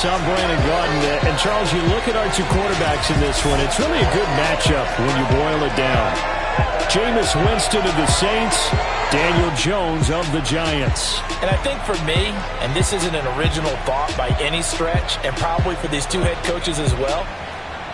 I'm Brandon Gaudin. And, Charles, you look at our two quarterbacks in this one, it's really a good matchup when you boil it down. Jameis Winston of the Saints, Daniel Jones of the Giants. And I think for me, and this isn't an original thought by any stretch, and probably for these two head coaches as well,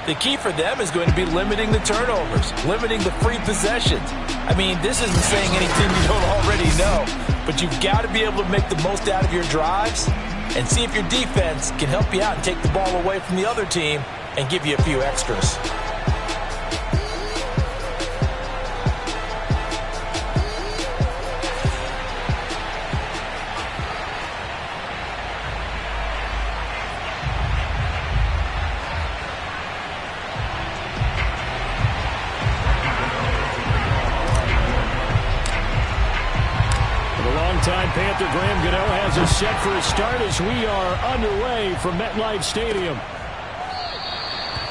the key for them is going to be limiting the turnovers, limiting the free possessions. I mean, this isn't saying anything you don't already know, but you've got to be able to make the most out of your drives and see if your defense can help you out and take the ball away from the other team and give you a few extras. Panther Graham Gano has us set for a start as we are underway from MetLife Stadium.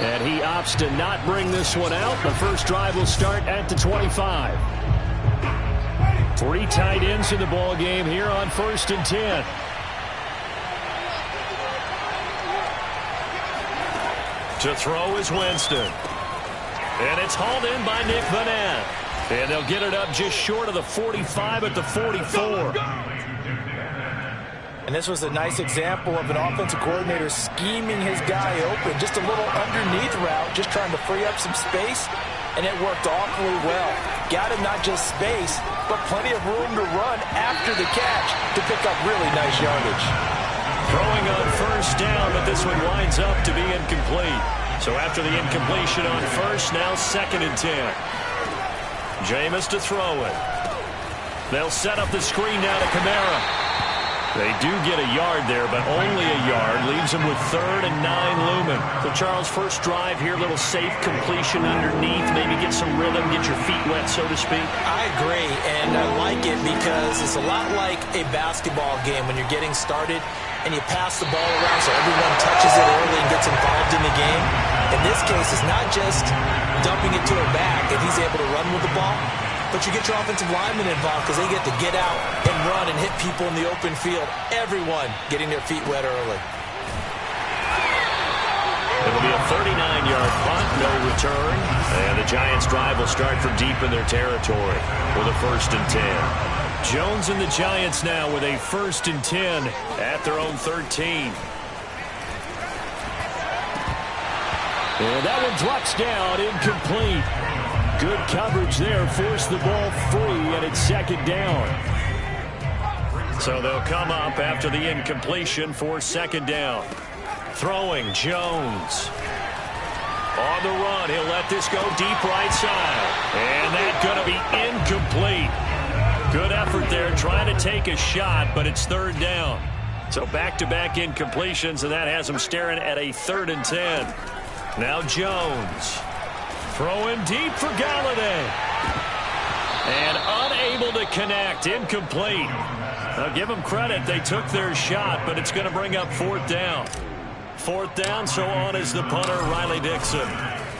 And he opts to not bring this one out. The first drive will start at the 25. 3 tight ends in the ball game here on 1st and 10. To throw is Winston. And it's hauled in by Nick Vanette. And they'll get it up just short of the 45 at the 44. And this was a nice example of an offensive coordinator scheming his guy open. Just a little underneath route, just trying to free up some space. And it worked awfully well. Got him not just space, but plenty of room to run after the catch to pick up really nice yardage. Throwing on 1st down, but this one winds up to be incomplete. So after the incompletion on 1st, now 2nd and 10. Jameis to throw it. They'll set up the screen now to Kamara. They do get a yard there, but only a yard. Leaves them with 3rd and 9 looming. So, Charles, first drive here, little safe completion underneath. Maybe get some rhythm, get your feet wet, so to speak. I agree, and I like it because it's a lot like a basketball game when you're getting started and you pass the ball around so everyone touches it early and gets involved in the game. In this case, it's not just dumping it to a back if he's able to run with the ball, but you get your offensive linemen involved because they get to get out and run and hit people in the open field. Everyone getting their feet wet early. It'll be a 39-yard punt, no return. And the Giants' drive will start from deep in their territory with a 1st and 10. Jones and the Giants now with a 1st and 10 at their own 13. And that one drops down, incomplete. Good coverage there, forced the ball free, and it's 2nd down. So they'll come up after the incompletion for 2nd down. Throwing, Jones. On the run, he'll let this go deep right side. And that's going to be incomplete. Good effort there, trying to take a shot, but it's 3rd down. So back-to-back incompletions, and that has them staring at a 3rd and 10. Now Jones. Throwing deep for Galladay. And unable to connect. Incomplete. Now give them credit. They took their shot, but it's going to bring up 4th down. 4th down, so on is the punter, Riley Dixon.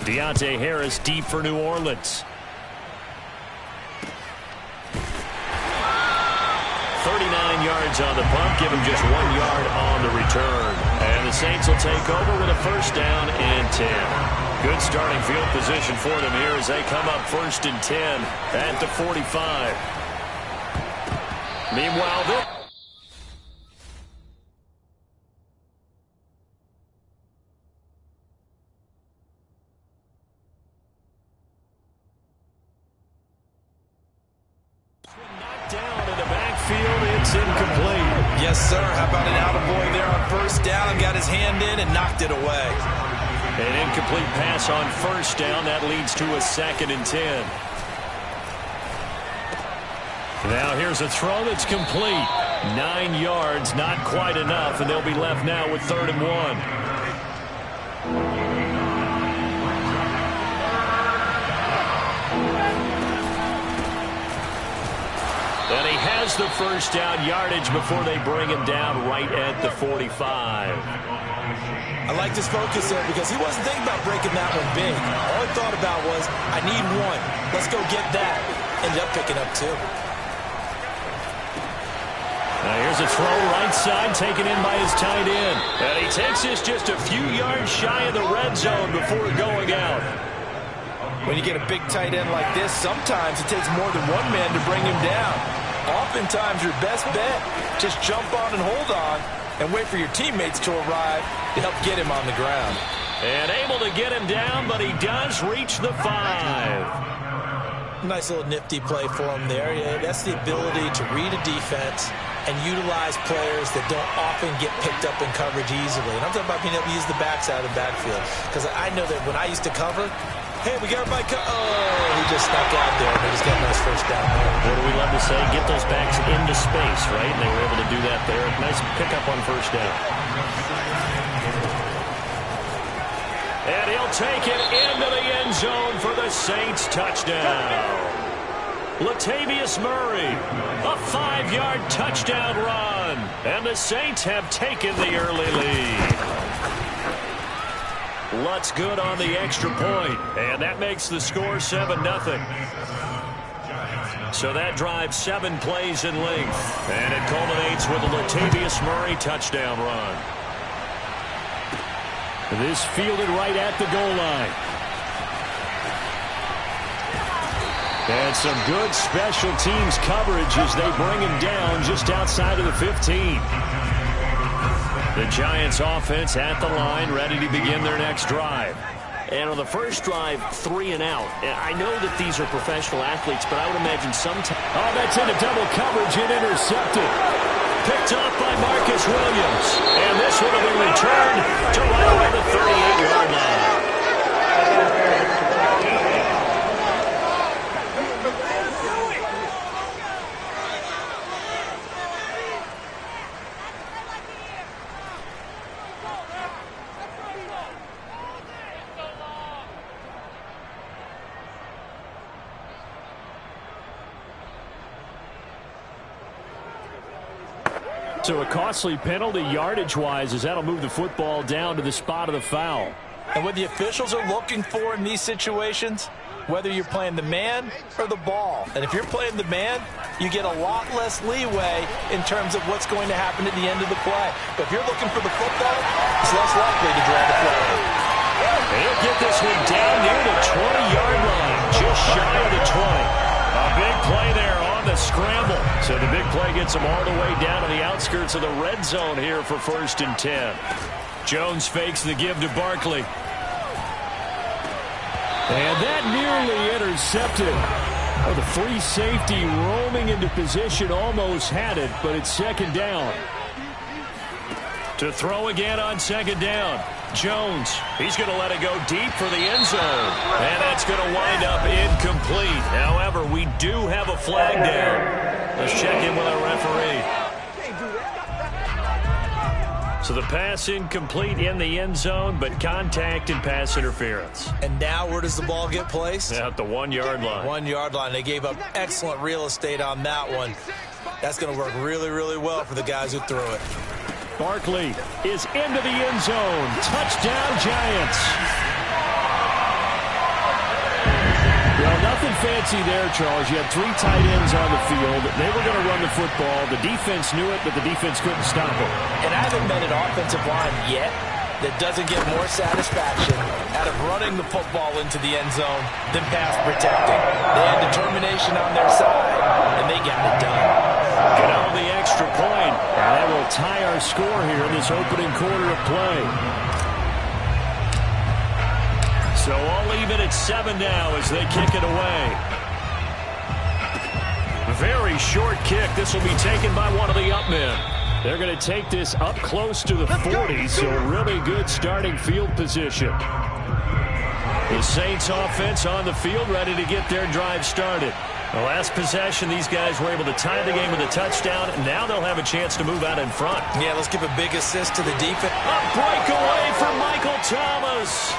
Deontay Harris deep for New Orleans. 39 yards on the punt, give him just 1 yard on the return. And the Saints will take over with a 1st down and 10. Good starting field position for them here as they come up 1st and 10 at the 45. Meanwhile, this down in the backfield, it's incomplete. Yes, sir. How about an attaboy there on 1st down? Got his hand in and knocked it away. An incomplete pass on 1st down. That leads to a 2nd and 10. Now here's a throw that's complete. 9 yards, not quite enough, and they'll be left now with 3rd and 1. And he has the 1st down yardage before they bring him down right at the 45. I like this focus there because he wasn't thinking about breaking that one big. All he thought about was, I need 1. Let's go get that. Ended up picking up 2. Here's a throw right side, taken in by his tight end. And he takes this just a few yards shy of the red zone before going out. When you get a big tight end like this, sometimes it takes more than one man to bring him down. Oftentimes, your best bet, just jump on and hold on and wait for your teammates to arrive to help get him on the ground. And able to get him down, but he does reach the 5. Nice little nifty play for him there. Yeah, that's the ability to read a defense and utilize players that don't often get picked up in coverage easily. And I'm talking about being able to use the backside of the backfield. Because I know that when I used to cover, hey, we got Mike. Oh, he just snuck out there, but he's got a nice first down there. What do we love to say? Get those backs into space, right? And they were able to do that there. Nice pickup on first down. And he'll take it into the end zone for the Saints touchdown. Latavius Murray, a 5-yard touchdown run. And the Saints have taken the early lead. Lutz good on the extra point, and that makes the score 7-0. So that drives 7 plays in length, and it culminates with a Latavius Murray touchdown run. This fielded right at the goal line. And some good special teams coverage as they bring him down just outside of the 15. The Giants offense at the line, ready to begin their next drive. And on the first drive, 3 and out. I know that these are professional athletes, but I would imagine sometimes... Oh, that's into double coverage and intercepted. Picked off by Marcus Williams. And this one will be returned to right over the 38-yard line. So a costly penalty yardage-wise as that'll move the football down to the spot of the foul. And what the officials are looking for in these situations, whether you're playing the man or the ball. And if you're playing the man, you get a lot less leeway in terms of what's going to happen at the end of the play. But if you're looking for the football, it's less likely to draw the play. They'll get this one down near the 20-yard line, just shy of the 20. A big play there on the scramble. So the big play gets them all the way down to the outskirts of the red zone here for 1st and 10. Jones fakes the give to Barkley. And that nearly intercepted. Oh, the free safety roaming into position almost had it, but it's 2nd down. To throw again on 2nd down. Jones, he's going to let it go deep for the end zone. And that's going to wind up incomplete. However, we do have a flag down. Let's check in with our referee. So the pass incomplete in the end zone, but contact and pass interference. And now where does the ball get placed? At the 1-yard line. 1-yard line. They gave up excellent real estate on that one. That's going to work really, really well for the guys who threw it. Barkley is into the end zone. Touchdown, Giants. Well, nothing fancy there, Charles. You had 3 tight ends on the field. They were going to run the football. The defense knew it, but the defense couldn't stop them. And I haven't met an offensive line yet that doesn't get more satisfaction out of running the football into the end zone than pass protecting. They had determination on their side, and they got it done. Get on the extra point, and that will tie our score here in this opening quarter of play. So I'll leave it at 7 now as they kick it away. Very short kick. This will be taken by one of the up men. They're going to take this up close to the 40, so really good starting field position. The Saints offense on the field, ready to get their drive started. The last possession, these guys were able to tie the game with a touchdown, and now they'll have a chance to move out in front. Yeah, let's give a big assist to the defense. A breakaway for Michael Thomas.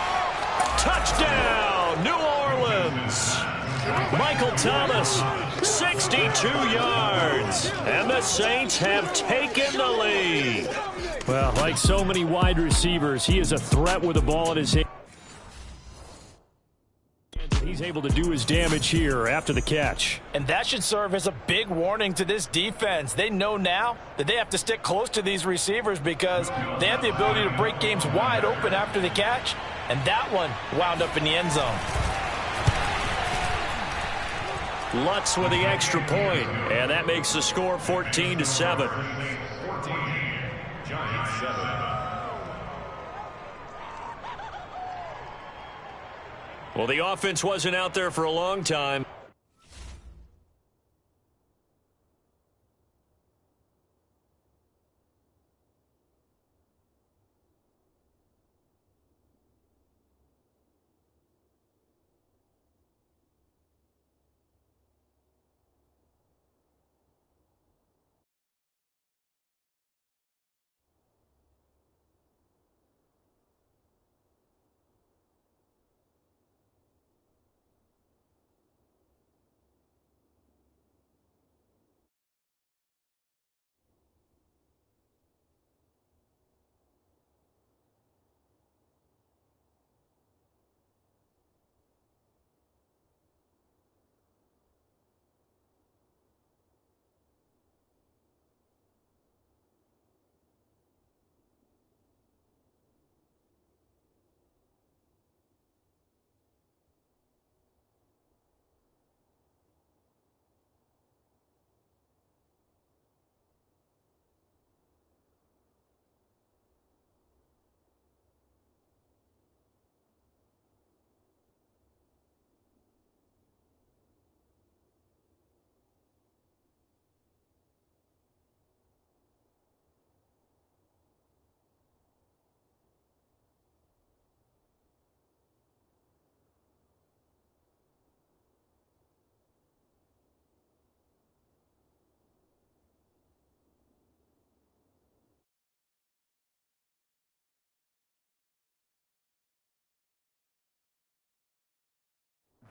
Touchdown, New Orleans. Michael Thomas, 62 yards. And the Saints have taken the lead. Well, like so many wide receivers, he is a threat with the ball in his hand. He He's able to do his damage here after the catch. And that should serve as a big warning to this defense. They know now that they have to stick close to these receivers because they have the ability to break games wide open after the catch. And that one wound up in the end zone. Lutz with the extra point, and that makes the score 14-7. Giants 7. Well, the offense wasn't out there for a long time.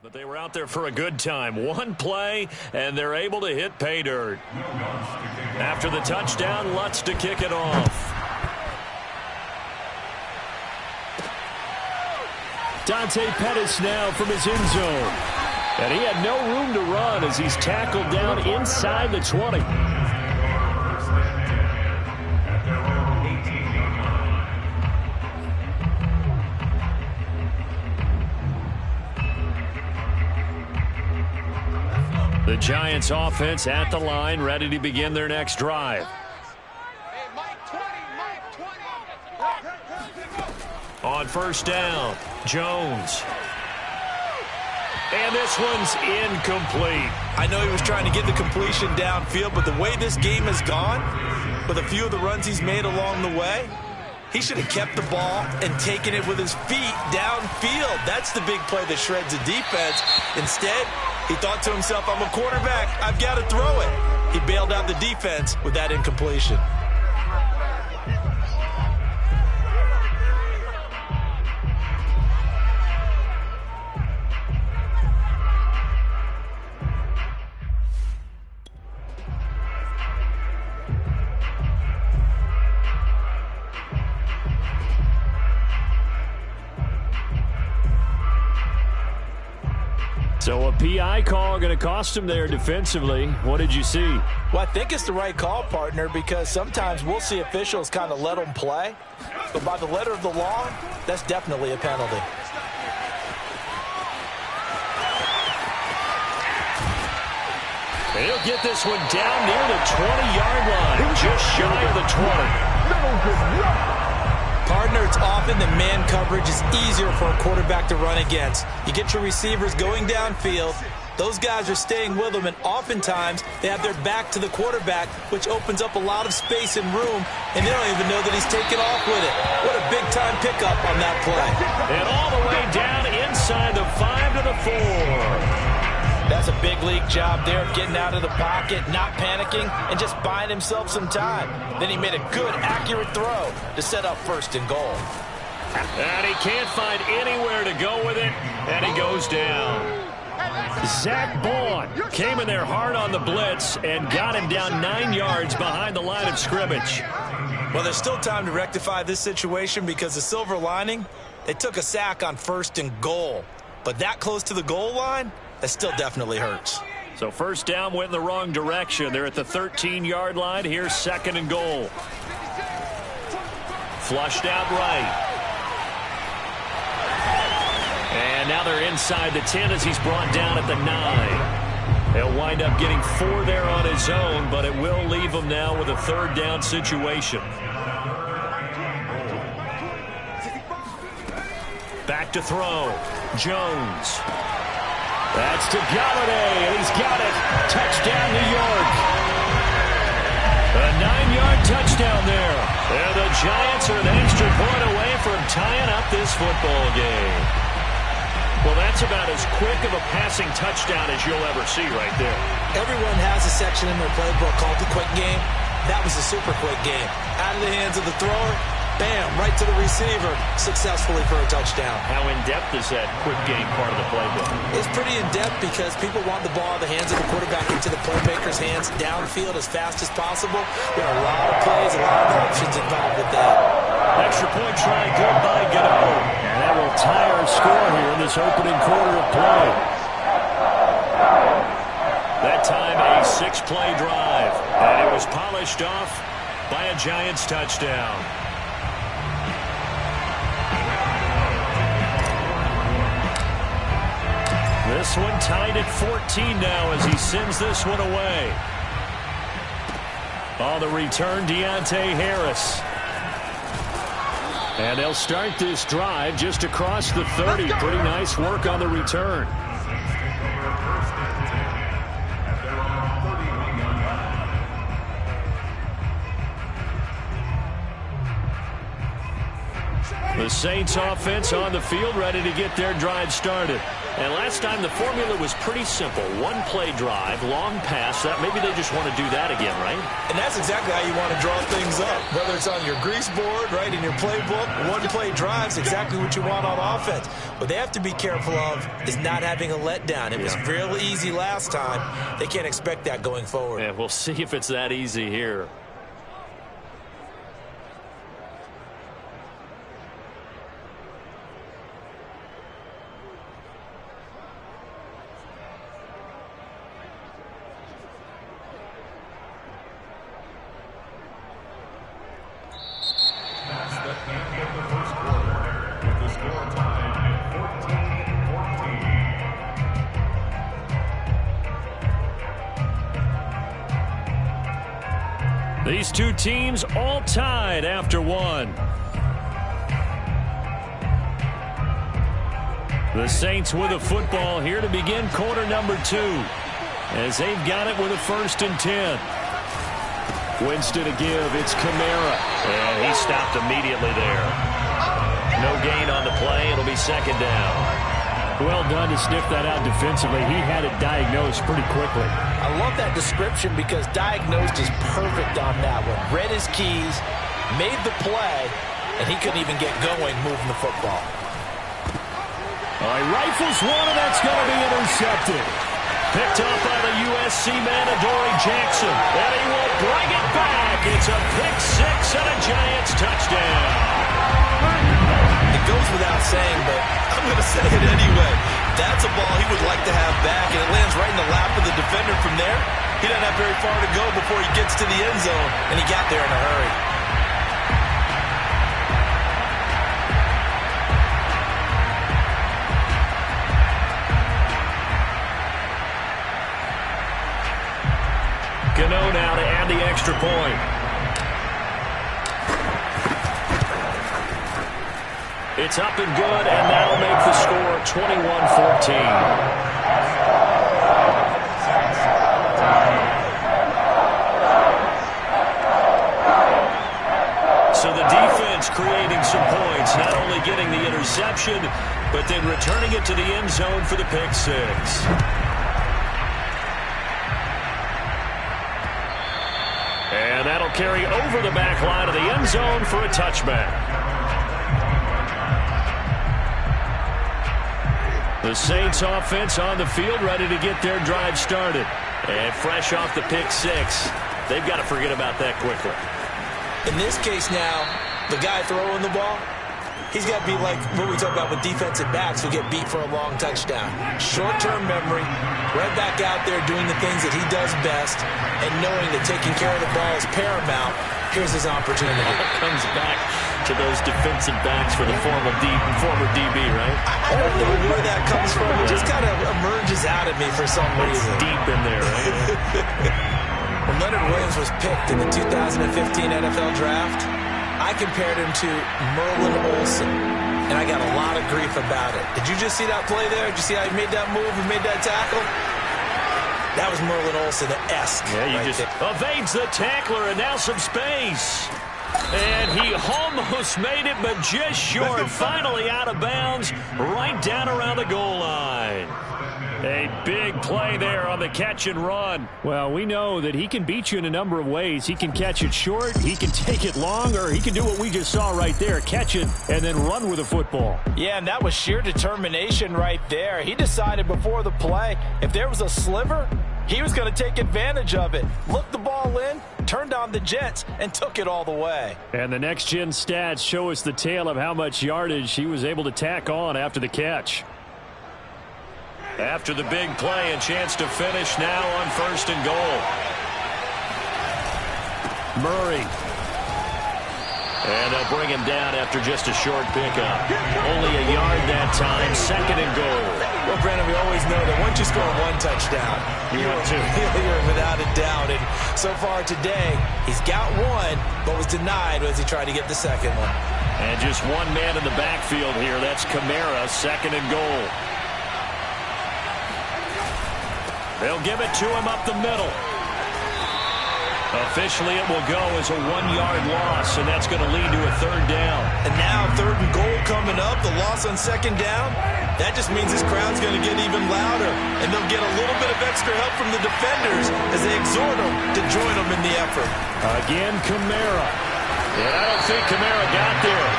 But they were out there for a good time. One play, and they're able to hit pay dirt. After the touchdown, Lutz to kick it off. Dante Pettis now from his end zone. And he had no room to run as he's tackled down inside the 20. The Giants offense at the line, ready to begin their next drive. On first down, Jones. And this one's incomplete. I know he was trying to get the completion downfield, but the way this game has gone, with a few of the runs he's made along the way, he should have kept the ball and taken it with his feet downfield. That's the big play that shreds the defense. Instead, he thought to himself, I'm a quarterback, I've got to throw it. He bailed out the defense with that incompletion. So a PI call going to cost him there defensively. What did you see? Well, I think it's the right call, partner, because sometimes we'll see officials kind of let them play. But by the letter of the law, that's definitely a penalty. And he'll get this one down near the 20-yard line, just shy of the 20. Partner, it's often that man coverage is easier for a quarterback to run against. You get your receivers going downfield. Those guys are staying with them, and oftentimes they have their back to the quarterback, which opens up a lot of space and room, and they don't even know that he's taken off with it. What a big-time pickup on that play. And all the way down inside the 5 to the 4. That's a big league job there of getting out of the pocket, not panicking, and just buying himself some time. Then he made a good, accurate throw to set up first and goal. And he can't find anywhere to go with it, and he goes down. Zach Bourne came in there hard on the blitz and got him down 9 yards behind the line of scrimmage. Well, there's still time to rectify this situation because the silver lining, they took a sack on first and goal. But that close to the goal line, that still definitely hurts. So first down went in the wrong direction. They're at the 13-yard line. Here's 2nd and goal. Flushed out right. And now they're inside the 10 as he's brought down at the 9. He'll wind up getting 4 there on his own, but it will leave him now with a 3rd down situation. Back to throw. Jones. That's to Galladay, and he's got it. Touchdown, New York. A 9-yard touchdown there. And the Giants are an extra point away from tying up this football game. Well, that's about as quick of a passing touchdown as you'll ever see right there. Everyone has a section in their playbook called the quick game. That was a super quick game. Out of the hands of the thrower, bam, right to the receiver, successfully for a touchdown. How in-depth is that quick game part of the playbook? It's pretty in-depth because people want the ball in the hands of the quarterback into the playmaker's hands downfield as fast as possible. There are a lot of plays, a lot of options involved with that. Extra point try, good by Gano. And that will tie our score here in this opening quarter of play. That time a 6-play drive. And it was polished off by a Giants touchdown. This one tied at 14 now as he sends this one away. On the return, Deontay Harris. And they'll start this drive just across the 30. Pretty nice work on the return. The Saints offense on the field, ready to get their drive started. And last time the formula was pretty simple. 1-play drive, long pass. That maybe they just want to do that again, right? And that's exactly how you want to draw things up. Whether it's on your grease board, right, in your playbook, 1-play drive's exactly what you want on offense. What they have to be careful of is not having a letdown. It was real easy last time. They can't expect that going forward. Yeah, we'll see if it's that easy here. These two teams all tied after one. The Saints with a football here to begin quarter number 2. As they've got it with a 1st and 10. Winston to give. It's Kamara. And he stopped immediately there. No gain on the play. It'll be 2nd down. Well done to sniff that out defensively. He had it diagnosed pretty quickly. I love that description because diagnosed is perfect on that one. Read his keys, made the play, and he couldn't even get going moving the football. He rifles one, and that's going to be intercepted. Picked up by the USC man, Adoree Jackson. And he will bring it back. It's a pick 6 and a Giants touchdown. It goes without saying, but I'm going to say it anyway. That's a ball he would like to have back, and it lands right in the lap of the defender from there. He doesn't have very far to go before he gets to the end zone, and he got there in a hurry. Gano now to add the extra point. It's up and good, and that'll make the score 21-14. So the defense creating some points, not only getting the interception, but then returning it to the end zone for the pick 6. And that'll carry over the back line of the end zone for a touchback. The Saints offense on the field, ready to get their drive started. And fresh off the pick 6, they've got to forget about that quickly. In this case now, the guy throwing the ball, He's got to be like what we talk about with defensive backs who get beat for a long touchdown. Short-term memory, right back out there doing the things that he does best, and knowing that taking care of the ball is paramount. Here's his opportunity. Comes back to those defensive backs for the former DB, right? I don't know where that comes from. It just kind of emerges out of me for some reason. Deep in there, right? When Leonard Williams was picked in the 2015 NFL Draft, I compared him to Merlin Olsen, and I got a lot of grief about it. Did you just see that play there? Did you see how he made that move and made that tackle? That was Merlin Olsen-esque. Yeah, you right just there. evades the tackler, and now some space. And he almost made it, but just short. Finally out of bounds, right down around the goal line. A big play there on the catch and run. Well, we know that he can beat you in a number of ways. He can catch it short, he can take it long, or he can do what we just saw right there, catch it and then run with the football. Yeah, and that was sheer determination right there. He decided before the play, if there was a sliver, he was going to take advantage of it. Looked the ball in, turned on the jets, and took it all the way. And the next-gen stats show us the tale of how much yardage he was able to tack on after the catch. After the big play, a chance to finish now on 1st and goal. Murray. And they'll bring him down after just a short pickup. Only a yard that time, 2nd and goal. Well, Brandon, we always know that once you score one touchdown, you're without a doubt. And so far today, he's got one, but was denied as he tried to get the second one. And just one man in the backfield here. That's Kamara, 2nd and goal. They'll give it to him up the middle. Officially, it will go as a 1-yard loss, and that's going to lead to a 3rd down. And now 3rd and goal coming up, the loss on 2nd down. That just means this crowd's going to get even louder, and they'll get a little bit of extra help from the defenders as they exhort them to join them in the effort. Again, Kamara. And I don't think Kamara got there.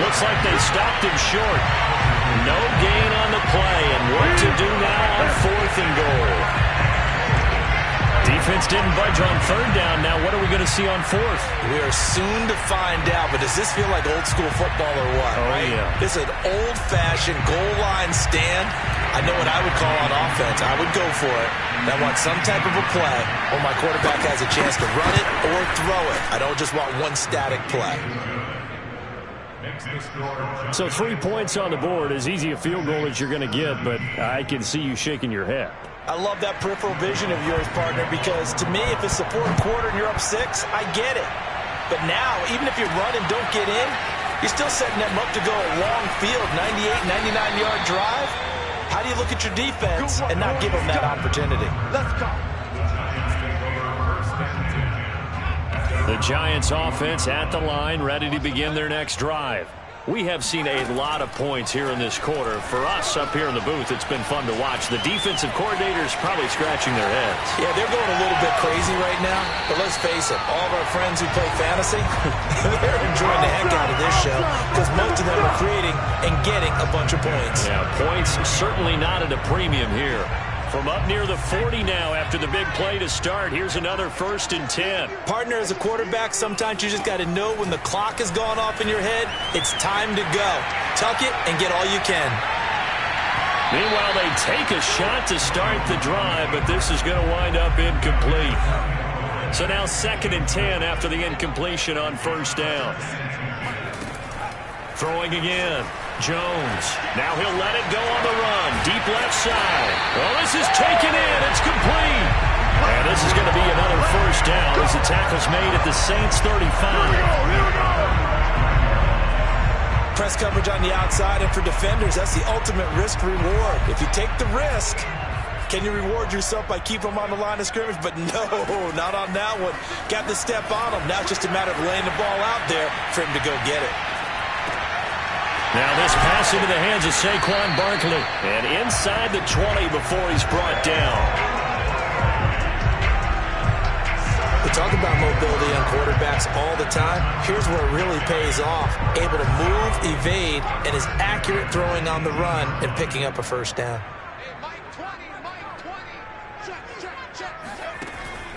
Looks like they stopped him short. No gain on the play, and what to do now on 4th and goal. Defense didn't budge on 3rd down. Now what are we going to see on 4th? We are soon to find out, but does this feel like old school football or what? Oh, right? yeah. This is an old-fashioned goal line stand. I know what I would call on offense. I would go for it. And I want some type of a play where my quarterback has a chance to run it or throw it. I don't just want one static play. So 3 points on the board, as easy a field goal as you're going to get, but I can see you shaking your head. I love that peripheral vision of yours, partner, because to me, if it's the 4th quarter and you're up 6, I get it. But now, even if you run and don't get in, you're still setting them up to go a long field, 98, 99-yard drive. How do you look at your defense and not give them that opportunity? Let's go. The Giants offense at the line, ready to begin their next drive. We have seen a lot of points here in this quarter. For us up here in the booth, it's been fun to watch. The defensive coordinators probably scratching their heads. Yeah, they're going a little bit crazy right now. But let's face it, all of our friends who play fantasy, they're enjoying the heck out of this show because most of them are creating and getting a bunch of points. Yeah, points certainly not at a premium here. From up near the 40 now after the big play to start. Here's another 1st and 10. Partner, as a quarterback, sometimes you just got to know when the clock has gone off in your head, it's time to go. Tuck it and get all you can. Meanwhile, they take a shot to start the drive, but this is going to wind up incomplete. So now 2nd and 10 after the incompletion on 1st down. Throwing again. Jones. Now he'll let it go on the run. Deep left side. Well, this is taken in. It's complete. And this is going to be another 1st down as the tackle's made at the Saints 35. Press coverage on the outside, and for defenders, that's the ultimate risk reward. If you take the risk, can you reward yourself by keeping them on the line of scrimmage? But no, not on that one. Got the step on him. Now it's just a matter of laying the ball out there for him to go get it. Now this pass into the hands of Saquon Barkley. And inside the 20 before he's brought down. We talk about mobility on quarterbacks all the time. Here's where it really pays off. Able to move, evade, and is accurate throwing on the run and picking up a 1st down.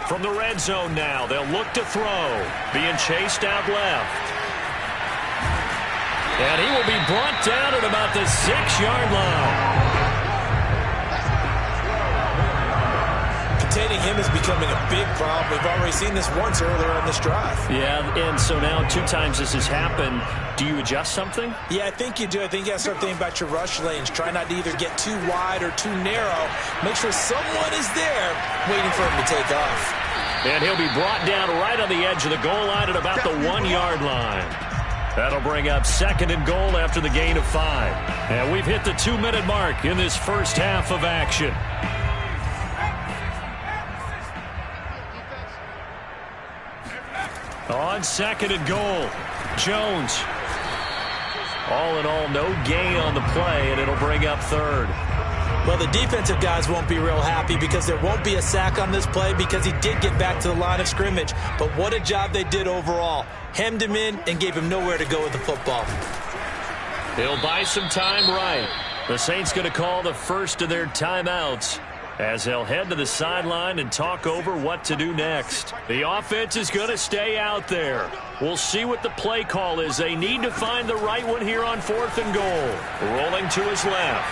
From the red zone now, they'll look to throw. Being chased out left. And he will be brought down at about the 6-yard line. Containing him is becoming a big problem. We've already seen this once earlier on this drive. Yeah, and so now 2 times this has happened. Do you adjust something? Yeah, I think you do. I think you got to start thinking about your rush lanes. Try not to either get too wide or too narrow. Make sure someone is there waiting for him to take off. And he'll be brought down right on the edge of the goal line at about the 1-yard line. That'll bring up 2nd and goal after the gain of 5. And we've hit the 2-minute mark in this first half of action. On 2nd and goal, Jones. All in all, no gain on the play, and it'll bring up 3rd. Well, the defensive guys won't be real happy because there won't be a sack on this play because he did get back to the line of scrimmage. But what a job they did overall. Hemmed him in and gave him nowhere to go with the football. He'll buy some time right. The Saints going to call the first of their timeouts as they'll head to the sideline and talk over what to do next. The offense is going to stay out there. We'll see what the play call is. They need to find the right one here on 4th and goal. Rolling to his left.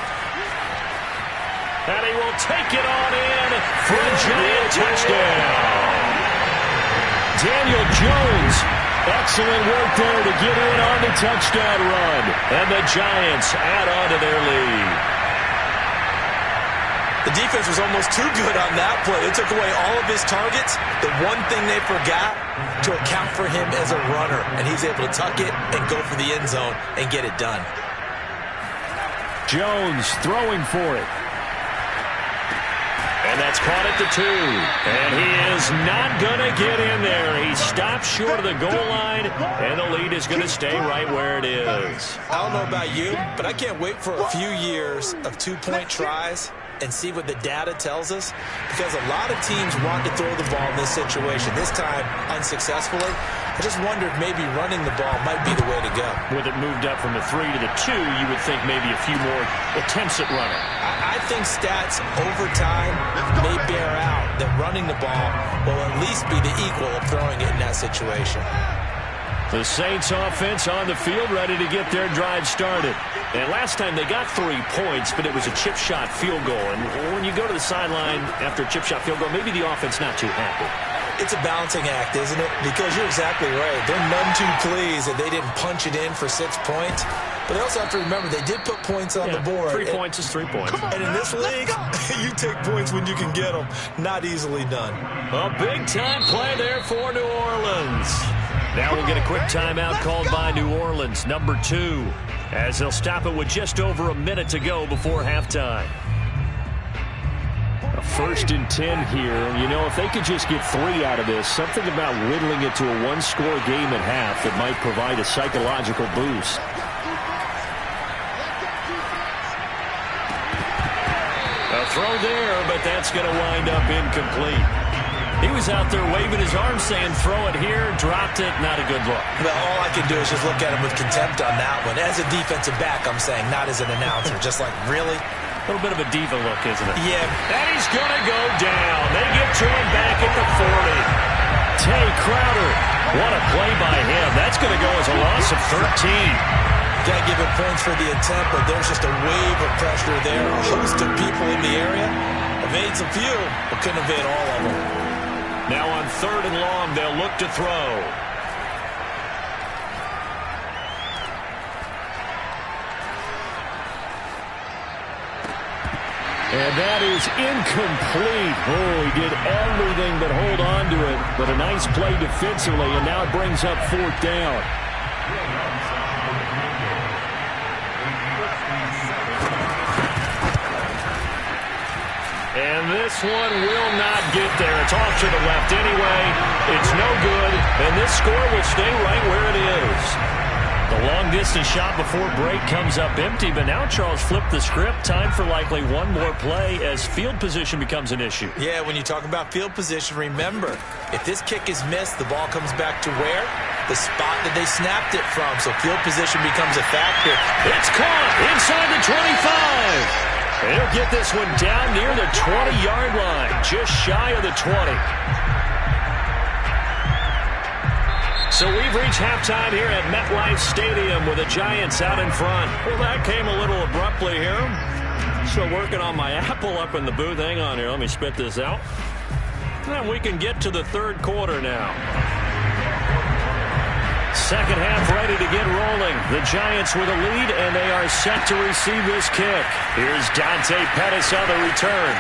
And he will take it on in for a giant touchdown. Daniel Jones, excellent work there to get in on the touchdown run. And the Giants add on to their lead. The defense was almost too good on that play. They took away all of his targets. The one thing they forgot to account for him as a runner, and he's able to tuck it and go for the end zone and get it done. Jones throwing for it. And that's caught at the 2. And he is not going to get in there. He stops short of the goal line, and the lead is going to stay right where it is. I don't know about you, but I can't wait for a few years of 2-point tries and see what the data tells us, because a lot of teams want to throw the ball in this situation. This time, unsuccessfully. I just wondered maybe running the ball might be the way to go. With it moved up from the 3 to the 2, you would think maybe a few more attempts at running. I think stats over time may bear out that running the ball will at least be the equal of throwing it in that situation. The Saints offense on the field ready to get their drive started. And last time they got 3 points, but it was a chip shot field goal. And when you go to the sideline after a chip shot field goal, maybe the offense not too happy. It's a balancing act, isn't it? Because you're exactly right. They're none too pleased that they didn't punch it in for 6 points. But they also have to remember they did put points on the board. 3 points is 3 points. And in this league, you take points when you can get them. Not easily done. A big-time play there for New Orleans. Now we'll get a quick timeout called by New Orleans, number 2, as they'll stop it with just over a minute to go before halftime. A 1st and 10 here. You know, if they could just get 3 out of this, something about whittling it to a 1-score game at half that might provide a psychological boost. A throw there, but that's going to wind up incomplete. He was out there waving his arms saying, throw it here, dropped it, not a good look. Well, all I can do is just look at him with contempt on that one. As a defensive back, I'm saying, not as an announcer. Just like, really? A little bit of a diva look, isn't it? Yeah. And he's going to go down. They get to him back at the 40. Tay Crowder, what a play by him. That's going to go as a loss of 13. Can't give him points for the attempt, but there's just a wave of pressure there. A host of people in the area. Evades a few, but couldn't evade all of them. Now on 3rd and long, they'll look to throw. And that is incomplete. Oh, he did everything but hold on to it. But a nice play defensively, and now it brings up 4th down. And this one will not get there. It's off to the left anyway. It's no good. And this score will stay right where it is. The long-distance shot before break comes up empty. But now Charles flipped the script. Time for likely one more play as field position becomes an issue. Yeah, when you talk about field position, remember, if this kick is missed, the ball comes back to where? The spot that they snapped it from. So field position becomes a factor. It's caught inside the 25. They'll get this one down near the 20-yard line, just shy of the 20. So we've reached halftime here at MetLife Stadium with the Giants out in front. Well, that came a little abruptly here. Still working on my apple up in the booth. Hang on here. Let me spit this out. And we can get to the third quarter now. Second half ready to get rolling. The Giants with a lead, and they are set to receive this kick. Here's Dante Pettis on the return.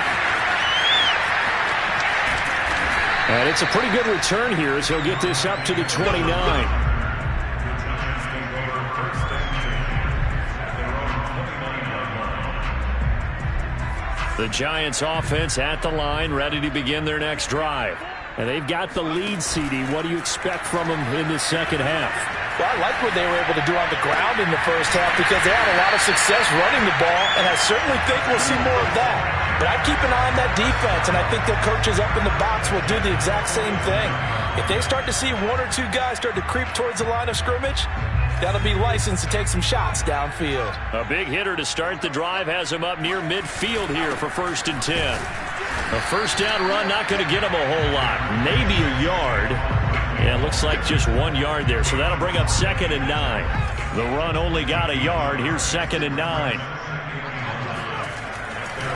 And it's a pretty good return here as he'll get this up to the 29. The Giants offense at the line, ready to begin their next drive. And they've got the lead, CD. What do you expect from them in the second half? Well, I like what they were able to do on the ground in the first half because they had a lot of success running the ball, and I certainly think we'll see more of that. But I keep an eye on that defense, and I think their coaches up in the box will do the exact same thing. If they start to see one or two guys start to creep towards the line of scrimmage, that'll be licensed to take some shots downfield. A big hitter to start the drive has him up near midfield here for 1st and 10. A first down run not going to get him a whole lot. Maybe a yard. Yeah, it looks like just 1 yard there. So that'll bring up 2nd and 9. The run only got a yard. Here's 2nd and 9.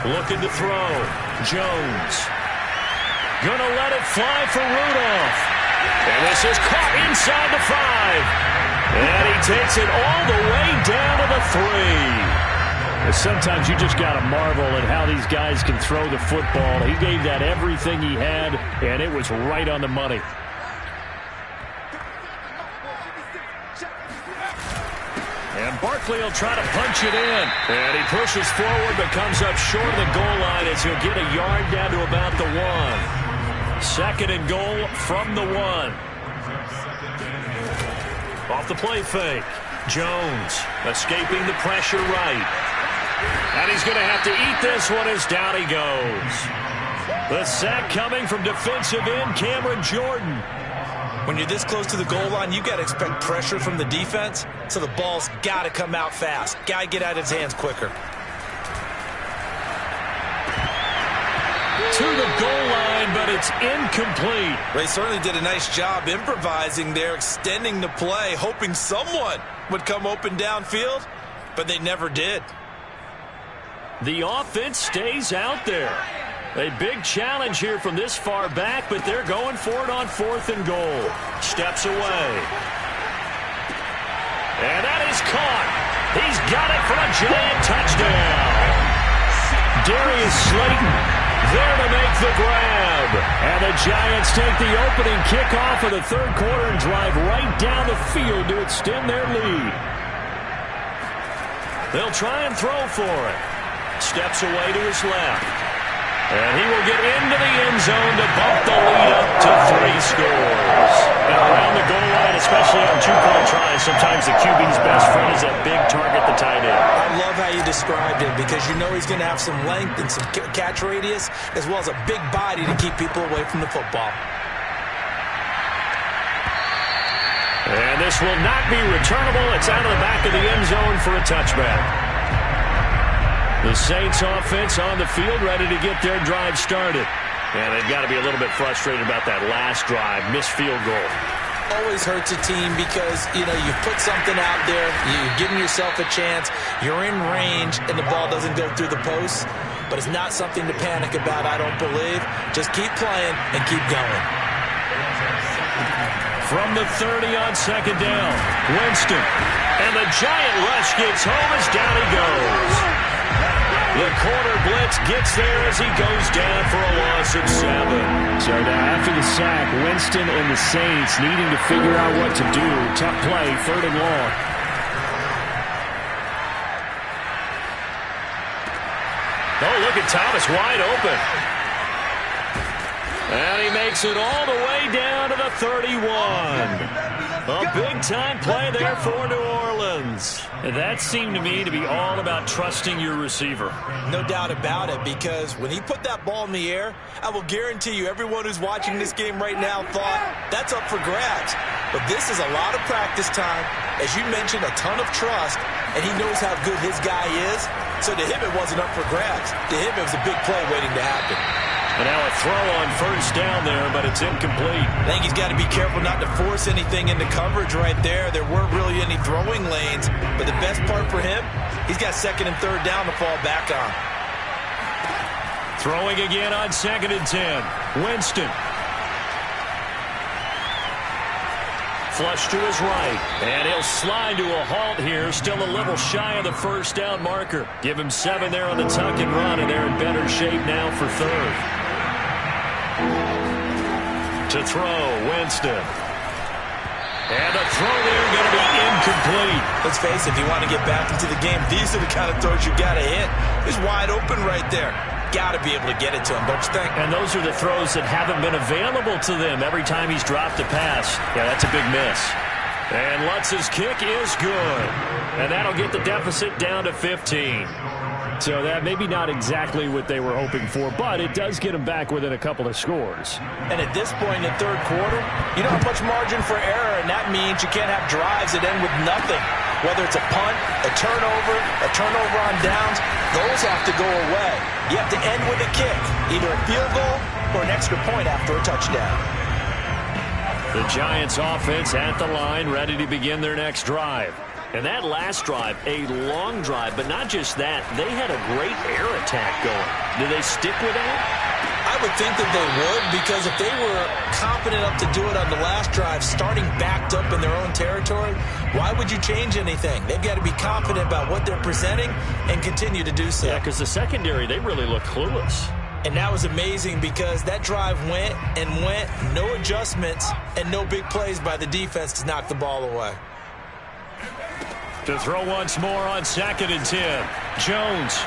Looking to throw. Jones. Gonna let it fly for Rudolph. And this is caught inside the 5. And he takes it all the way down to the 3. Sometimes you just got to marvel at how these guys can throw the football. He gave that everything he had, and it was right on the money. And Barkley will try to punch it in. And he pushes forward but comes up short of the goal line as he'll get a yard down to about the 1. 2nd and goal from the 1. Off the play fake. Jones escaping the pressure right. And he's going to have to eat this one as down he goes. The sack coming from defensive end Cameron Jordan. When you're this close to the goal line, you got to expect pressure from the defense, so the ball's got to come out fast. Got to get out of his hands quicker. To the goal line, but it's incomplete. They certainly did a nice job improvising there, extending the play, hoping someone would come open downfield, but they never did. The offense stays out there. A big challenge here from this far back, but they're going for it on 4th and goal. Steps away. And that is caught. He's got it for a giant touchdown. Darius Slayton there to make the grab. And the Giants take the opening kickoff of the third quarter and drive right down the field to extend their lead. They'll try and throw for it. Steps away to his left. And he will get into the end zone to bump the lead up to 3 scores. And around the goal line, especially on 2-point tries, sometimes the QB's best friend is that big target, the tight end. I love how you described it because you know he's going to have some length and some catch radius as well as a big body to keep people away from the football. And this will not be returnable. It's out of the back of the end zone for a touchback. The Saints offense on the field ready to get their drive started. And they've got to be a little bit frustrated about that last drive, missed field goal. Always hurts a team because, you know, you put something out there, you're giving yourself a chance, you're in range, and the ball doesn't go through the post. But it's not something to panic about, I don't believe. Just keep playing and keep going. From the 30 on 2nd down, Winston. And the giant rush gets home as down he goes. The corner blitz gets there as he goes down for a loss of 7. So now after the sack, Winston and the Saints needing to figure out what to do. Tough play, 3rd and long. Oh, look at Thomas wide open. And he makes it all the way down to the 31. A big-time play there for New Orleans. That seemed to me to be all about trusting your receiver. No doubt about it, because when he put that ball in the air, I will guarantee you everyone who's watching this game right now thought that's up for grabs. But this is a lot of practice time. As you mentioned, a ton of trust, and he knows how good his guy is. So to him, it wasn't up for grabs. To him, it was a big play waiting to happen. And now a throw on first down there, but it's incomplete. I think he's got to be careful not to force anything into coverage right there. There weren't really any throwing lanes, but the best part for him, he's got second and third down to fall back on. Throwing again on 2nd and 10. Winston. Flush to his right, and he'll slide to a halt here, still a little shy of the first down marker. Give him 7 there on the tuck and run, and they're in better shape now for third. To throw, Winston. And the throw there going to be incomplete. Let's face it, if you want to get back into the game, these are the kind of throws you got to hit. He's wide open right there. Got to be able to get it to him, don't you think? And those are the throws that haven't been available to them every time he's dropped a pass. Yeah, that's a big miss. And Lutz's kick is good. And that'll get the deficit down to 15. So that maybe not exactly what they were hoping for, but it does get them back within a couple of scores. And at this point in the third quarter, you don't have much margin for error, and that means you can't have drives that end with nothing. Whether it's a punt, a turnover on downs, those have to go away. You have to end with a kick, either a field goal or an extra point after a touchdown. The Giants offense at the line, ready to begin their next drive. And that last drive, a long drive, but not just that. They had a great air attack going. Do they stick with that? I would think that they would, because if they were confident enough to do it on the last drive, starting backed up in their own territory, why would you change anything? They've got to be confident about what they're presenting and continue to do so. Yeah, because the secondary, they really look clueless. And that was amazing because that drive went and went, no adjustments, and no big plays by the defense to knock the ball away. To throw once more on 2nd and 10. Jones.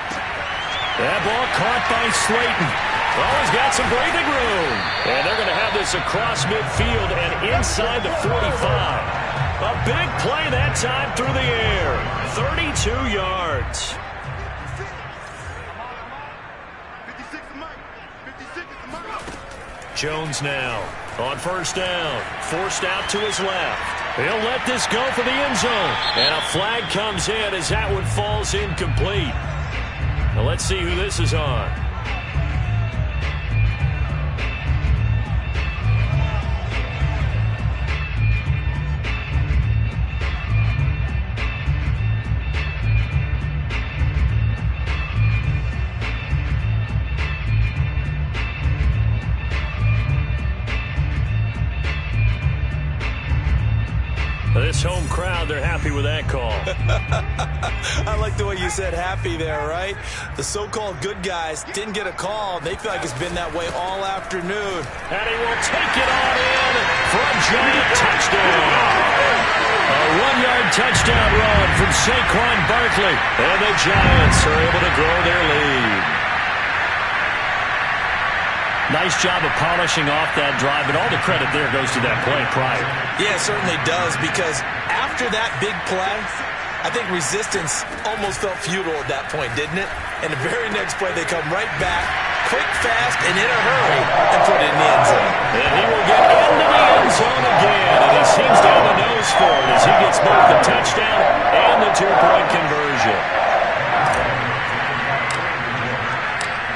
That ball caught by Slayton. Well, he's got some breathing room. And they're going to have this across midfield and inside the 45. A big play that time through the air. 32 yards. Jones now on first down. Forced out to his left. He'll let this go for the end zone. And a flag comes in as that one falls incomplete. Now let's see who this is on. This home crowd, they're happy with that call. I like the way you said happy there, right? The so-called good guys didn't get a call. They feel like it's been that way all afternoon. And he will take it on in for a giant touchdown. A 1-yard touchdown run from Saquon Barkley. And the Giants are able to grow their lead. Nice job of polishing off that drive, but all the credit there goes to that play prior. Yeah, it certainly does, because after that big play, I think resistance almost felt futile at that point, didn't it? And the very next play, they come right back, quick, fast, and in a hurry, and put it in the end zone. And he will get into the end zone again, and he seems to have a nose for it as he gets both the touchdown and the two-point conversion.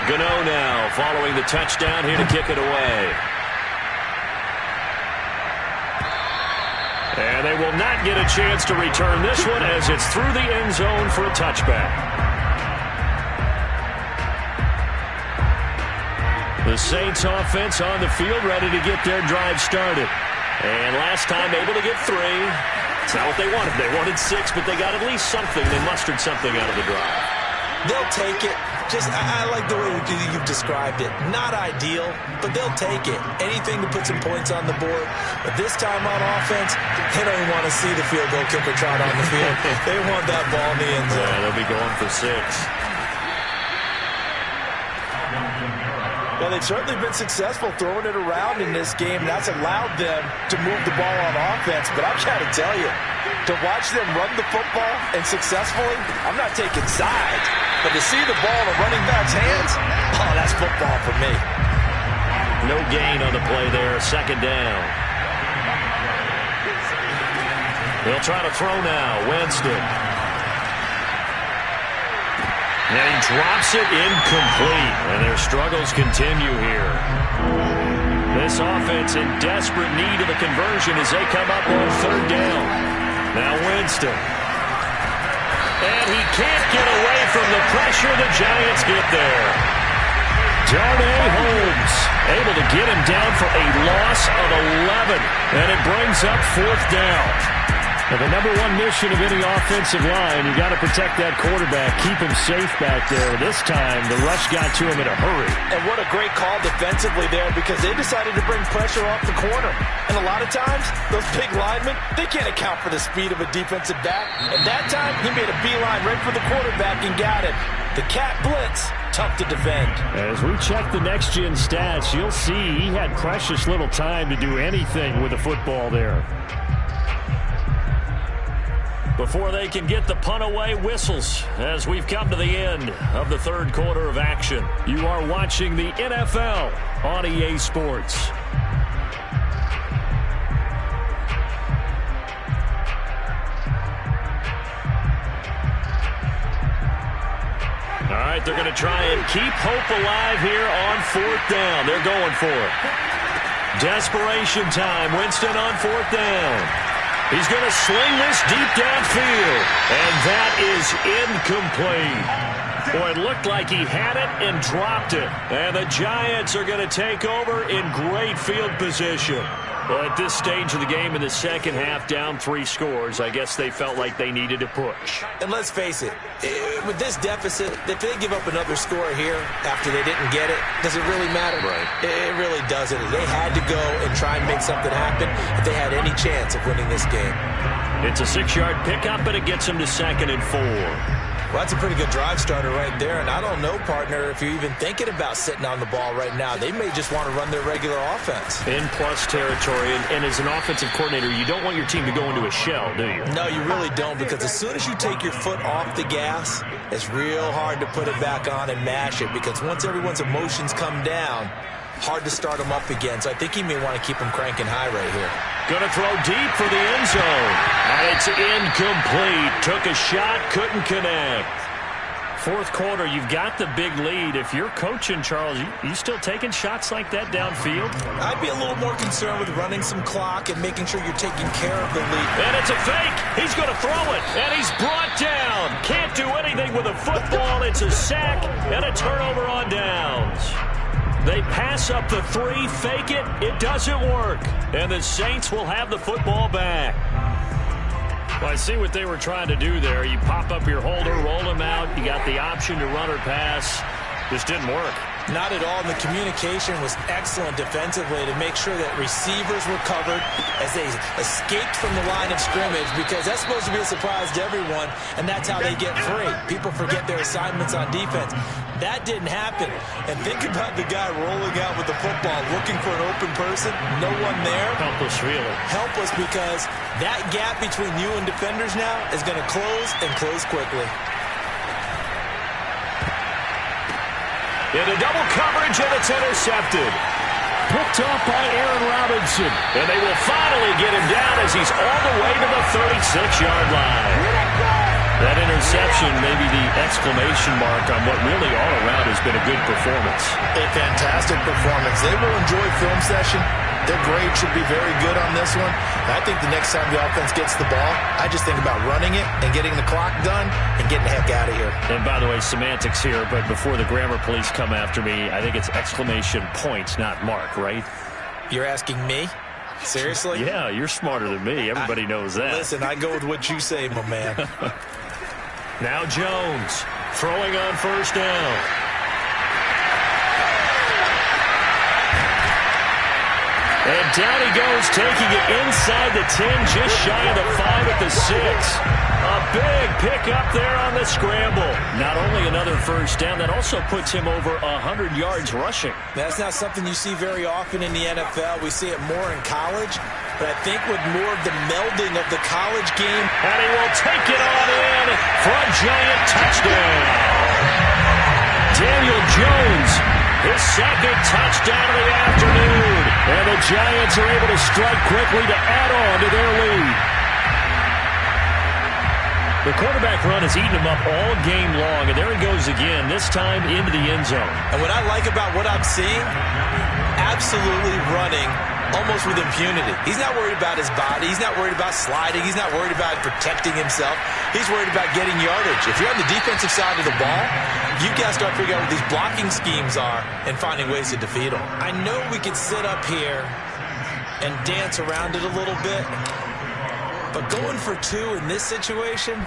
Gano now following the touchdown here to kick it away. And they will not get a chance to return this one as it's through the end zone for a touchback. The Saints offense on the field ready to get their drive started. And last time able to get 3. It's not what they wanted. They wanted 6, but they got at least something. They mustered something out of the drive. They'll take it. I like the way you've described it. Not ideal, but they'll take it. Anything to put some points on the board. But this time on offense, they don't even want to see the field goal kicker trot on the field. They want that ball in the end zone. Yeah, they'll be going for 6. Well, they've certainly been successful throwing it around in this game. That's allowed them to move the ball on offense. But I've got to tell you, to watch them run the football and successfully, I'm not taking sides. But to see the ball in a running back's hands, oh, that's football for me. No gain on the play there. 2nd down. They'll try to throw now. Winston. And he drops it incomplete. And their struggles continue here. This offense in desperate need of a conversion as they come up on third down. Now Winston. And he can't get away from the pressure. The Giants get there. Darnay Holmes able to get him down for a loss of 11. And it brings up fourth down. Well, the number one mission of any offensive line, you got to protect that quarterback, keep him safe back there. This time, the rush got to him in a hurry. And what a great call defensively there, because they decided to bring pressure off the corner. And a lot of times, those big linemen, they can't account for the speed of a defensive back. And that time, he made a beeline right for the quarterback and got it. The cat blitz, tough to defend. As we check the next-gen stats, you'll see he had precious little time to do anything with the football there. Before they can get the punt away, whistles as we've come to the end of the third quarter of action. You are watching the NFL on EA Sports. All right, they're going to try and keep hope alive here on fourth down. They're going for it. Desperation time. Winston on fourth down. He's going to sling this deep downfield. And that is incomplete. Boy, it looked like he had it and dropped it. And the Giants are going to take over in great field position. Well, at this stage of the game in the second half, down 3 scores, I guess they felt like they needed to push. And let's face it, with this deficit, if they give up another score here after they didn't get it, does it really matter? Right. It really doesn't. They had to go and try and make something happen if they had any chance of winning this game. It's a 6-yard pickup, but it gets them to 2nd and 4. Well, that's a pretty good drive starter right there. And I don't know, partner, if you're even thinking about sitting on the ball right now. They may just want to run their regular offense. In plus territory. And as an offensive coordinator, you don't want your team to go into a shell, do you? No, you really don't, because as soon as you take your foot off the gas, it's real hard to put it back on and mash it, because once everyone's emotions come down, hard to start them up again. So I think he may want to keep them cranking high right here. Going to throw deep for the end zone. And it's incomplete. Took a shot, couldn't connect. Fourth quarter, you've got the big lead. If you're coaching, Charles, you still taking shots like that downfield? I'd be a little more concerned with running some clock and making sure you're taking care of the lead. And it's a fake. He's going to throw it. And he's brought down. Can't do anything with a football. It's a sack and a turnover on downs. They pass up the 3, fake it. It doesn't work. And the Saints will have the football back. Well, I see what they were trying to do there. You pop up your holder, roll him out. You got the option to run or pass. Just didn't work. Not at all. And the communication was excellent defensively to make sure that receivers were covered as they escaped from the line of scrimmage, because that's supposed to be a surprise to everyone, and that's how they get free. People forget their assignments on defense. That didn't happen. And think about the guy rolling out with the football, looking for an open person. No one there. Helpless, really. Helpless, because that gap between you and defenders now is going to close, and close quickly. Into double coverage, and it's intercepted. Picked off by Aaron Robinson. And they will finally get him down as he's all the way to the 36-yard line. That interception may be the exclamation mark on what really all around has been a good performance. A fantastic performance. They will enjoy film session. Their grade should be very good on this one. And I think the next time the offense gets the ball, I just think about running it and getting the clock done and getting the heck out of here. And by the way, semantics here, but before the grammar police come after me, I think it's exclamation point, not mark, right? You're asking me? Seriously? Yeah, you're smarter than me. Everybody knows that. Listen, I go with what you say, my man. Now Jones throwing on first down. And down he goes, taking it inside the 10, just shy of the 5 at the 6. A big pickup there on the scramble. Not only another first down, that also puts him over 100 yards rushing. That's not something you see very often in the NFL. We see it more in college. But I think with more of the melding of the college game. And he will take it on in for a giant touchdown. Daniel Jones, his second touchdown of the afternoon. And the Giants are able to strike quickly to add on to their lead. The quarterback run has eaten him up all game long, and there he goes again, this time into the end zone. And what I like about what I'm seeing, absolutely running almost with impunity. He's not worried about his body. He's not worried about sliding. He's not worried about protecting himself. He's worried about getting yardage. If you're on the defensive side of the ball, you've got to start figuring out what these blocking schemes are and finding ways to defeat them. I know we could sit up here and dance around it a little bit, but going for two in this situation,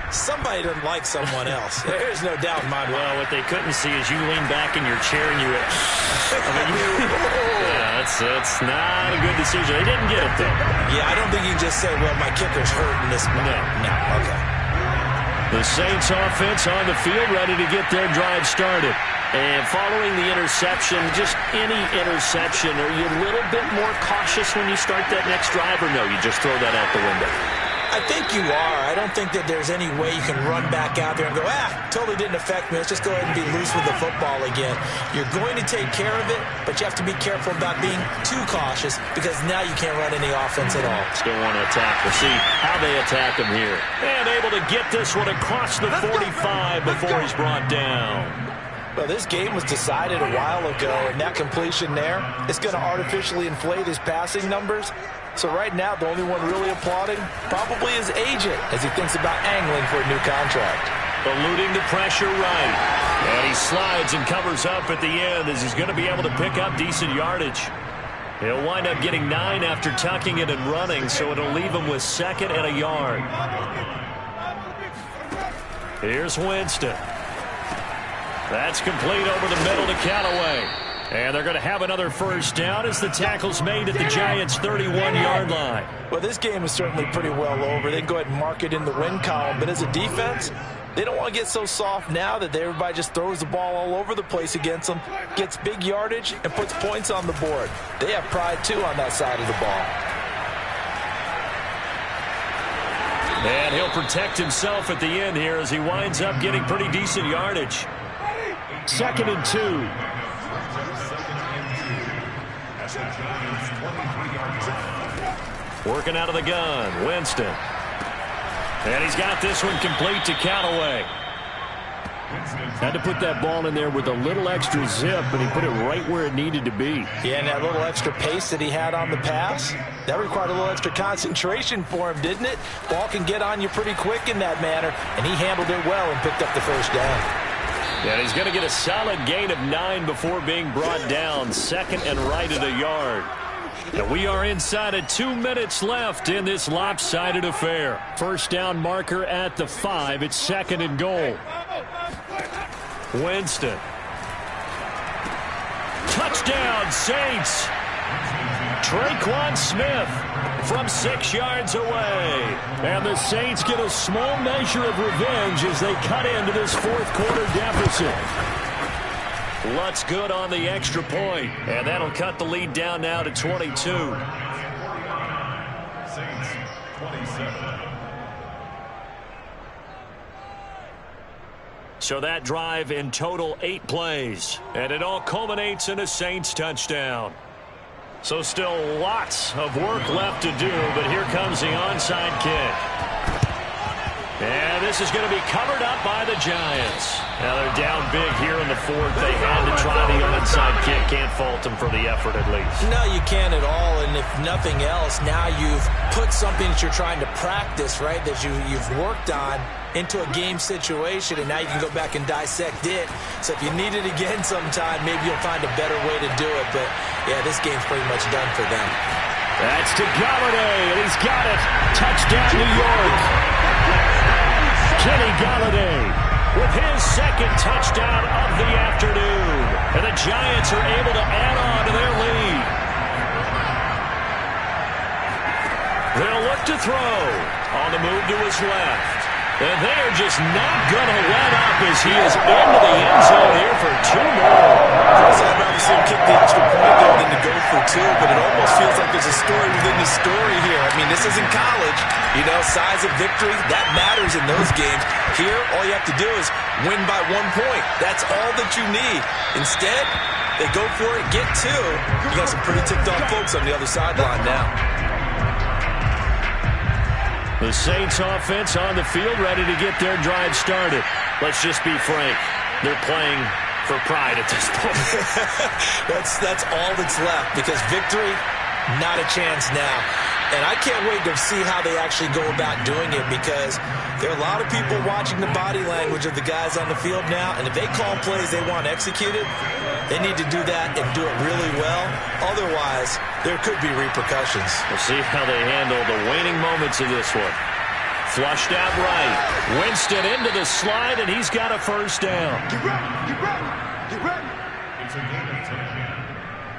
somebody doesn't like someone else. There's no doubt in my mind. Well, what they couldn't see is you lean back in your chair and you went, yeah, that's not a good decision. They didn't get it, though. Yeah, I don't think you can just say, well, my kicker's hurt in this spot. No, okay. The Saints offense on the field, ready to get their drive started. And following the interception, just any interception, are you a little bit more cautious when you start that next drive, or no, you just throw that out the window? I think you are. I don't think that there's any way you can run back out there and go, totally didn't affect me. Let's just go ahead and be loose with the football again. You're going to take care of it, but you have to be careful about being too cautious because now you can't run any offense at all. Still want to attack. We'll see how they attack him here. And able to get this one across the 45 before he's brought down. Well, this game was decided a while ago, and that completion there is going to artificially inflate his passing numbers. So right now, the only one really applauding probably his agent as he thinks about angling for a new contract. Eluding the pressure right. And he slides and covers up at the end as he's going to be able to pick up decent yardage. He'll wind up getting 9 after tucking it and running, so it'll leave him with 2nd and a yard. Here's Winston. That's complete over the middle to Callaway. And they're going to have another first down as the tackle's made at the Giants' 31-yard line. Well, this game is certainly pretty well over. They can go ahead and mark it in the win column. But as a defense, they don't want to get so soft now that everybody just throws the ball all over the place against them, gets big yardage, and puts points on the board. They have pride, too, on that side of the ball. And he'll protect himself at the end here as he winds up getting pretty decent yardage. 2nd and 2. Working out of the gun, Winston. And he's got this one complete to Callaway. Had to put that ball in there with a little extra zip, but he put it right where it needed to be. Yeah, and that little extra pace that he had on the pass, that required a little extra concentration for him, didn't it? Ball can get on you pretty quick in that manner, and he handled it well and picked up the first down. And he's going to get a solid gain of 9 before being brought down. 2nd and right at a yard. And we are inside of 2 minutes left in this lopsided affair. First down marker at the 5. It's 2nd and goal. Winston. Touchdown, Saints. Traquan Smith from 6 yards away. And the Saints get a small measure of revenge as they cut into this 4th quarter deficit. Lutz good on the extra point, and that'll cut the lead down now to 22. Saints 27. So that drive in total 8 plays, and it all culminates in a Saints touchdown. So still lots of work left to do, but here comes the onside kick. And this is going to be covered up by the Giants. Now they're down big here in the 4th. They had to try the onside kick. Can't fault them for the effort at least. No, you can't at all. And if nothing else, now you've put something that you're trying to practice, right, that you've worked on into a game situation, and now you can go back and dissect it. So if you need it again sometime, maybe you'll find a better way to do it. But, yeah, this game's pretty much done for them. That's to Galladay, and he's got it. Touchdown, New York. Kenny Galladay with his 2nd touchdown of the afternoon. And the Giants are able to add on to their lead. They'll look to throw on the move to his left. And they're just not going to let up as he is into the end zone here for 2 more. I'd rather see him kick the extra point there than to go for 2, but it almost feels like there's a story within the story here. I mean, this isn't college. You know, size of victory, that matters in those games. Here, all you have to do is win by 1 point. That's all that you need. Instead, they go for it, get 2. You got some pretty ticked off folks on the other sideline now. The Saints offense on the field, ready to get their drive started. Let's just be frank. They're playing for pride at this point. That's all that's left, because victory, not a chance now. And I can't wait to see how they actually go about doing it, because there are a lot of people watching the body language of the guys on the field now, and if they call plays they want executed, they need to do that and do it really well. Otherwise, there could be repercussions. We'll see how they handle the waning moments of this one. Flushed out right. Winston into the slide, and he's got a first down. Get ready, get ready, get ready. It's a game of 10.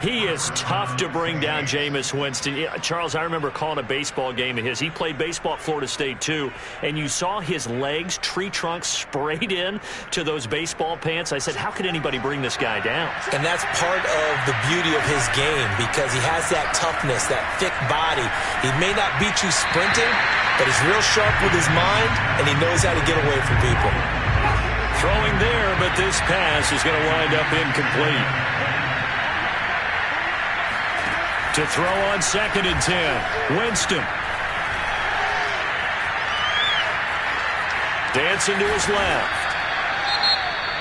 He is tough to bring down, Jameis Winston. Yeah, Charles, I remember calling a baseball game of his. He played baseball at Florida State, too, and you saw his legs, tree trunks sprayed in to those baseball pants. I said, how could anybody bring this guy down? And that's part of the beauty of his game, because he has that toughness, that thick body. He may not beat you sprinting, but he's real sharp with his mind, and he knows how to get away from people. Throwing there, but this pass is going to wind up incomplete. To throw on 2nd and 10. Winston. Dancing to his left.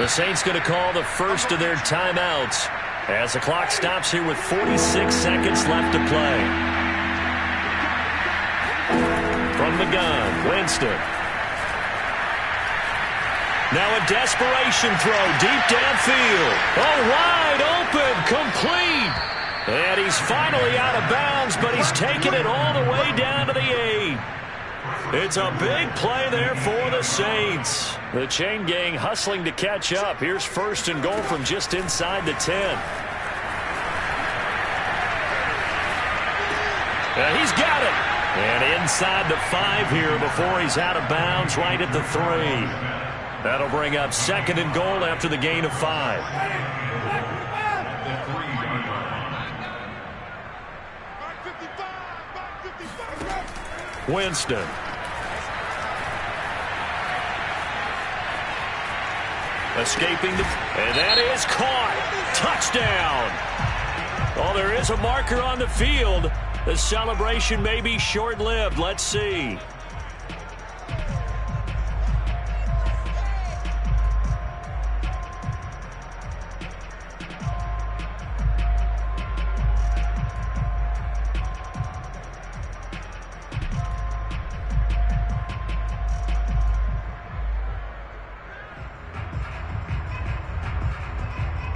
The Saints going to call the first of their timeouts as the clock stops here with 46 seconds left to play. From the gun, Winston. Now a desperation throw deep downfield. Oh, wide open, complete. And he's finally out of bounds, but he's taken it all the way down to the 8. It's a big play there for the Saints. The chain gang hustling to catch up. Here's 1st and goal from just inside the 10. And he's got it. And inside the 5 here before he's out of bounds, right at the 3. That'll bring up 2nd and goal after the gain of 5. Winston. Escaping and that is caught. Touchdown. Oh, there is a marker on the field. The celebration may be short-lived. Let's see.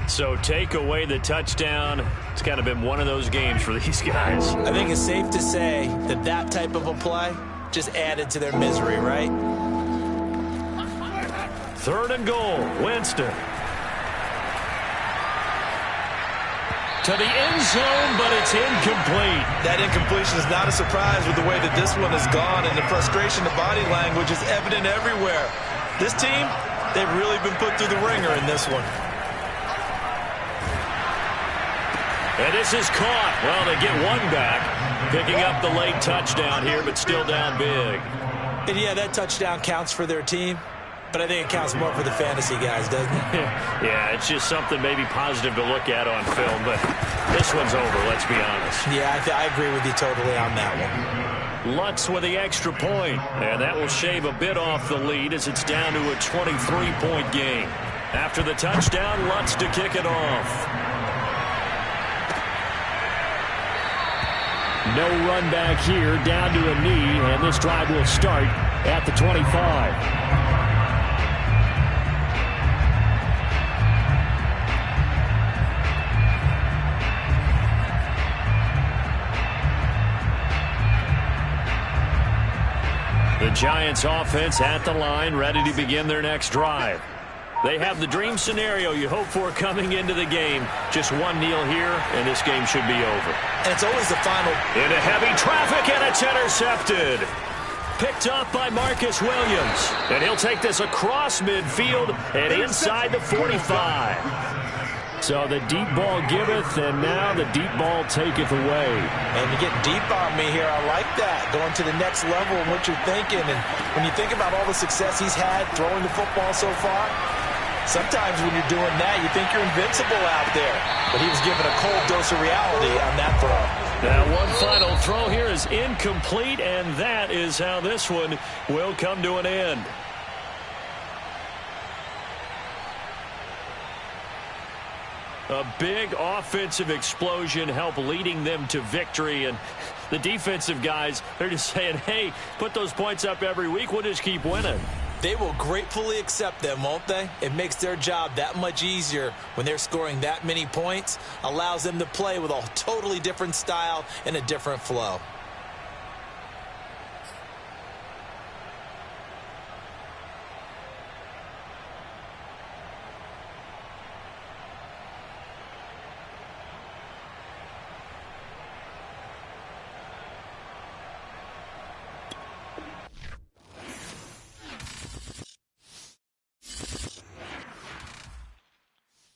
So take away the touchdown. It's kind of been one of those games for these guys. I think it's safe to say that that type of a play just added to their misery, right? 3rd and goal, Winston. To the end zone, but it's incomplete. That incompletion is not a surprise with the way that this one has gone, and the frustration, the body language is evident everywhere. This team, they've really been put through the ringer in this one. And this is caught. Well, they get one back. Picking up the late touchdown here, but still down big. And yeah, that touchdown counts for their team, but I think it counts more for the fantasy guys, doesn't it? Yeah, it's just something maybe positive to look at on film, but this one's over, let's be honest. Yeah, I agree with you totally on that one. Lutz with the extra point, and that will shave a bit off the lead as it's down to a 23-point game. After the touchdown, Lutz to kick it off. No run back here, down to a knee, and this drive will start at the 25. The Giants offense at the line, ready to begin their next drive. They have the dream scenario you hope for coming into the game. Just one kneel here, and this game should be over. And it's always the final. Into heavy traffic, and it's intercepted. Picked up by Marcus Williams. And he'll take this across midfield and inside the 45. So the deep ball giveth, and now the deep ball taketh away. And you get deep on me here. I like that. Going to the next level and what you're thinking. And when you think about all the success he's had throwing the football so far, sometimes when you're doing that, you think you're invincible out there. But he was given a cold dose of reality on that throw. That one final throw here is incomplete, and that is how this one will come to an end. A big offensive explosion helped leading them to victory, and the defensive guys, they're just saying, hey, put those points up every week, we'll just keep winning. They will gratefully accept them, won't they? It makes their job that much easier when they're scoring that many points, allows them to play with a totally different style and a different flow.